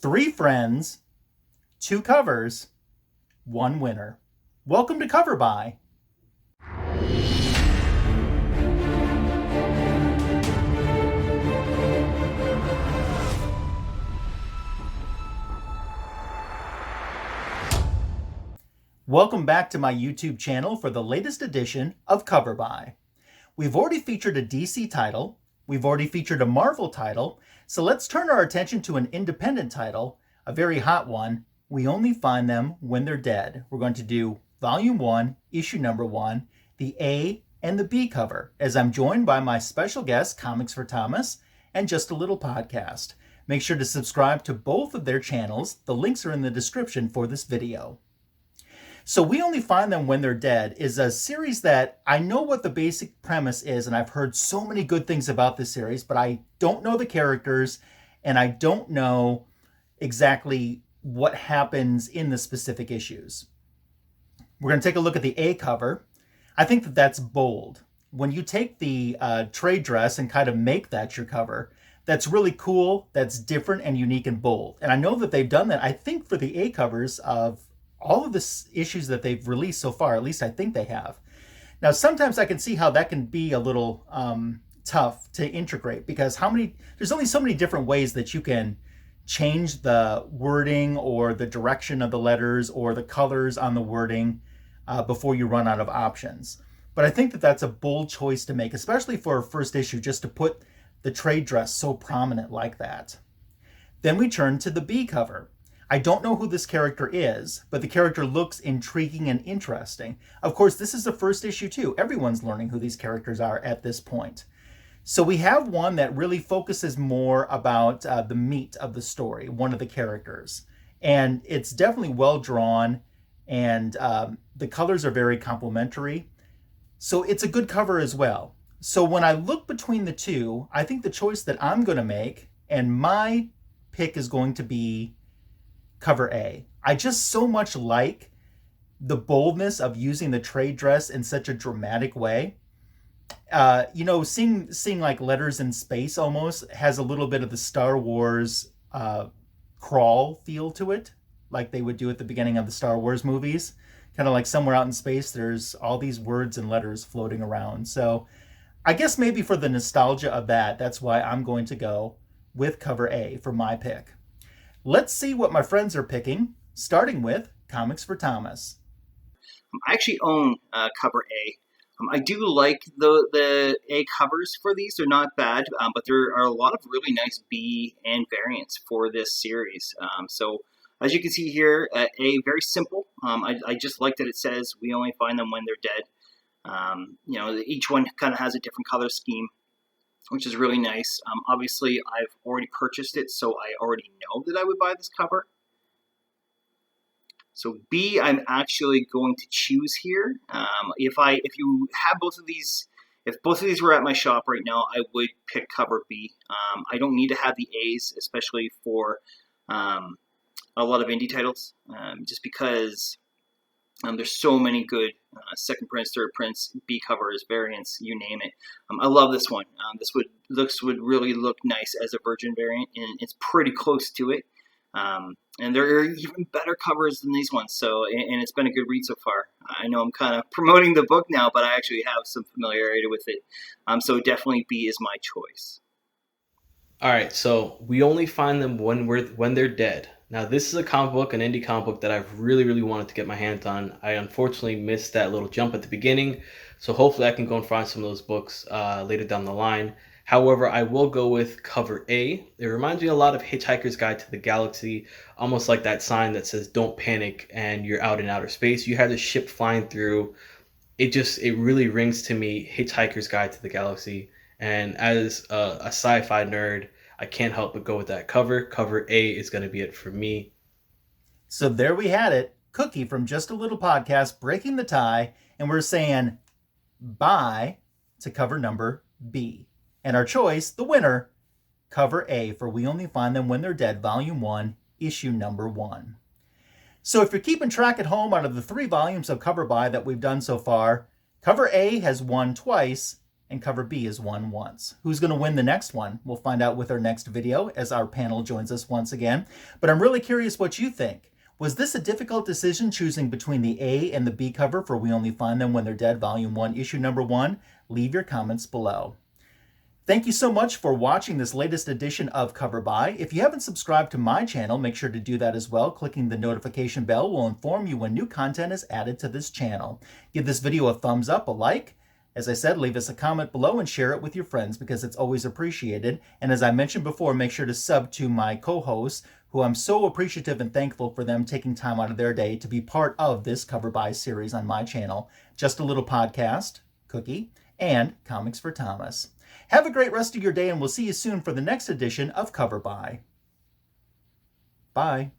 3 friends, 2 covers, 1 winner. Welcome to Cover By. Welcome back to my YouTube channel for the latest edition of Cover By. We've already featured a DC title, we've already featured a Marvel title, so let's turn our attention to an independent title, a very hot one. We only find them when they're dead. We're going to do Volume 1, Issue Number 1, the A and the B cover, as I'm joined by my special guest, Comics for Thomas, and Just a Little Podcast. Make sure to subscribe to both of their channels. The links are in the description for this video. So We Only Find Them When They're Dead is a series that I know what the basic premise is, and I've heard so many good things about this series, but I don't know the characters, and I don't know exactly what happens in the specific issues. We're going to take a look at the A cover. I think that that's bold. When you take the trade dress and kind of make that your cover, that's really cool, that's different and unique and bold. And I know that they've done that, I think, for the A covers of all of the issues that they've released so far. At least I think they have. Now, sometimes I can see how that can be a little tough to integrate, because there's only so many different ways that you can change the wording or the direction of the letters or the colors on the wording before you run out of options. But I think that that's a bold choice to make, especially for a first issue, just to put the trade dress so prominent like that. Then we turn to the B cover. I don't know who this character is, but the character looks intriguing and interesting. Of course, this is the first issue too. Everyone's learning who these characters are at this point. So we have one that really focuses more about the meat of the story, one of the characters. And it's definitely well drawn, and the colors are very complementary. So it's a good cover as well. So when I look between the two, I think the choice that I'm going to make, and my pick is going to be cover A. I just so much like the boldness of using the trade dress in such a dramatic way. Seeing like letters in space almost has a little bit of the Star Wars crawl feel to it, like they would do at the beginning of the Star Wars movies. Kind of like somewhere out in space, there's all these words and letters floating around. So I guess maybe for the nostalgia of that, that's why I'm going to go with cover A for my pick. Let's see what my friends are picking, starting with Comics for Thomas. I actually own cover A. I do like the A covers for these. They're not bad, but there are a lot of really nice B and variants for this series. So as you can see here, A, very simple. I just like that it says we only find them when they're dead. Each one kind of has a different color scheme, which is really nice. Obviously, I've already purchased it, so I already know that I would buy this cover. So B, I'm actually going to choose here. If you have both of these, if both of these were at my shop right now, I would pick cover B. I don't need to have the A's, especially for a lot of indie titles, just because there's so many good second prints, third prints, B covers, variants, you name it. I love this one. This would really look nice as a Virgin variant, and it's pretty close to it. And there are even better covers than these ones. And it's been a good read so far. I know I'm kind of promoting the book now, but I actually have some familiarity with it. So definitely B is my choice. All right, so We Only Find Them when they're dead. Now, this is a comic book, an indie comic book that I've really wanted to get my hands on. I unfortunately missed that little jump at the beginning, so hopefully I can go and find some of those books later down the line. However, I will go with cover A. It reminds me a lot of Hitchhiker's Guide to the Galaxy, almost like that sign that says "Don't panic" and you're out in outer space. You have the ship flying through. It really rings to me Hitchhiker's Guide to the Galaxy. And as a sci-fi nerd, I can't help but go with that cover. Cover A is going to be it for me. So there we had it. Cookie from Just a Little Podcast breaking the tie, and we're saying bye to cover number B. And our choice, the winner, cover A for We Only Find Them When They're Dead, Volume 1, Issue Number 1. So if you're keeping track at home, out of the 3 volumes of Cover By that we've done so far, cover A has won twice, and cover B is won once. Who's going to win the next one? We'll find out with our next video as our panel joins us once again. But I'm really curious what you think. Was this a difficult decision choosing between the A and the B cover for We Only Find Them When They're Dead, Volume 1, Issue Number 1? Leave your comments below. Thank you so much for watching this latest edition of Cover By. If you haven't subscribed to my channel, make sure to do that as well. Clicking the notification bell will inform you when new content is added to this channel. Give this video a thumbs up, a like. As I said, leave us a comment below and share it with your friends because it's always appreciated. And as I mentioned before, make sure to sub to my co-hosts, who I'm so appreciative and thankful for them taking time out of their day to be part of this Cover By series on my channel. Just a Little Podcast, Cookie, and Comics for Thomas. Have a great rest of your day, and we'll see you soon for the next edition of Cover By. Bye.